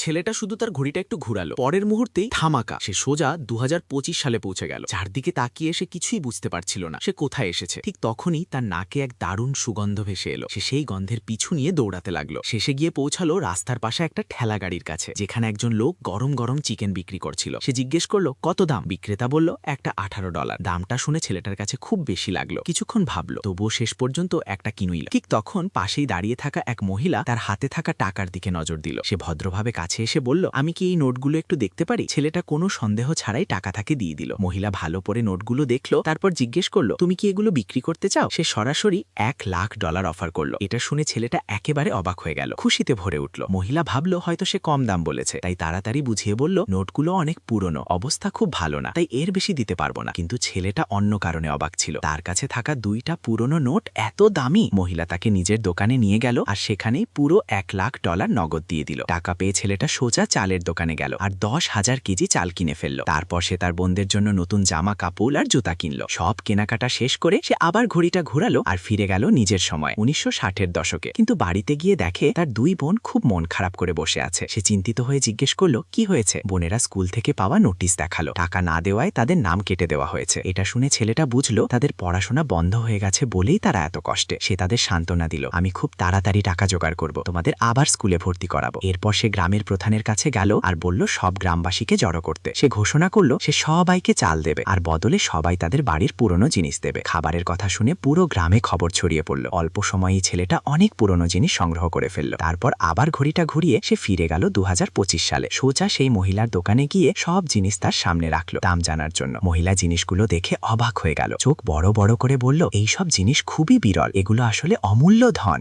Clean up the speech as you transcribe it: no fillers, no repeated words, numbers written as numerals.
ছেলেটা শুধু তার ঘড়িটা একটু ঘুরালো, পরের মুহূর্তেই ধামাকা, সে সোজা 2025 সালে পৌঁছে গেল। চারদিকে তাকিয়ে সে কিছুই বুঝতে পারছিল না সে কোথায় এসেছে। ঠিক তখনই তার নাকে এক দারুণ সুগন্ধ ভেসে এলো। সে সেই গন্ধের পিছু নিয়ে দৌড়াতে লাগলো। শেষে গিয়ে পৌঁছালো রাস্তার পাশে একটা ঠেলা গাড়ির কাছে, যেখানে একজন লোক গরম গরম চিকেন বিক্রি করছিল। সে জিজ্ঞেস করলো কত দাম। বিক্রেতা বলল একটা $18। দামটা শুনে ছেলেটার কাছে খুব বেশি লাগলো। কিছুক্ষণ ভাবলো, তবুও শেষ পর্যন্ত একটা কিনুইল। ঠিক তখন পাশেই দাঁড়িয়ে থাকা এক মহিলা তার হাতে থাকা টাকার দিকে নজর দিল। সে ভদ্রভাবে কাছে এসে বলল, আমি কি এই নোটগুলো একটু দেখতে পারি। ছেলেটা কোনো সন্দেহ ছাড়াই টাকা তাকে দিয়ে দিল। মহিলা ভালো করে নোটগুলো দেখলো, তারপর জিজ্ঞেস করলো, তুমি কি এগুলো বিক্রি করতে চাও। সে সরাসরি $1,00,000 অফার করলো। এটা শুনে ছেলেটা একেবারে অবাক হয়ে গেল, খুশিতে ভরে উঠল। মহিলা ভাবলো হয়তো সে কম দাম বলেছে, তাই তাড়াতাড়ি বুঝিয়ে বলল, নোটগুলো অনেক পুরনো, অবস্থা খুব ভালো না, তাই এর বেশি দিতে পারবো না। কিন্তু ছেলেটা অন্য কারণে অবাক ছিল, তার কাছে থাকা দুইটা পুরনো নোট এত দামি। মহিলা তাকে নিজের দোকানে নিয়ে গেল আর সেখানেই পুরো $1,00,000 নগদ দিয়ে দিল। টাকা পেয়ে ছেলেটা সোজা চালের দোকানে গেল আর 10,000 কেজি চাল কিনে ফেললো। তারপর সে তার বোনদের জন্য নতুন জামা কাপড় আর জুতা কিনলো। সব কেনাকাটা শেষ করে সে আবার ঘড়িটা ঘুরালো আর ফিরে গেল নিজের সময় 1960-এর দশকে। কিন্তু বাড়িতে গিয়ে দেখে তার দুই বোন খুব মন খারাপ করে বসে আছে। সে চিন্তিত হয়ে জিজ্ঞেস করলো, কি হয়েছে। বোনেরা স্কুল থেকে পাওয়া নোটিশ দেখালো, টাকা না দেওয়ায় তাদের নাম কেটে দেওয়া হয়েছে। এটা শুনে ছেলেটা বুঝলো তাদের পড়াশোনা বন্ধ হয়ে গেছে বলেই তারা এত কষ্টে। সে তাদের সান্ত্বনা দিল, আমি খুব তাড়াতাড়ি টাকা জোগাড় করব, তোমাদের আবার স্কুলে ভর্তি করাবো। এরপর সে গ্রামের প্রধানের কাছে গেল আর বলল সব গ্রামবাসীকে জড়ো করতে। সে ঘোষণা করলো সে সবাইকে চাল দেবে আর বদলে সবাই তাদের বাড়ির পুরনো জিনিস দেবে। খাবারের কথা শুনে পুরো গ্রামে খবর ছড়িয়ে পড়ল। অল্প সময়েই ছেলেটা অনেক পুরনো জিনিস সংগ্রহ করে ফেলল। তারপর আবার ঘড়িটা ঘুরিয়ে সে ফিরে গেল 2025 সালে। সোজা সেই মহিলার দোকানে গিয়ে সব জিনিস তার সামনে রাখলো দাম জানার জন্য। মহিলা জিনিসগুলো দেখে অবাক হয়ে গেল, চোখ বড় বড় করে বলল, এইসব জিনিস খুবই বিরল, এগুলো আসলে অমূল্য ধন।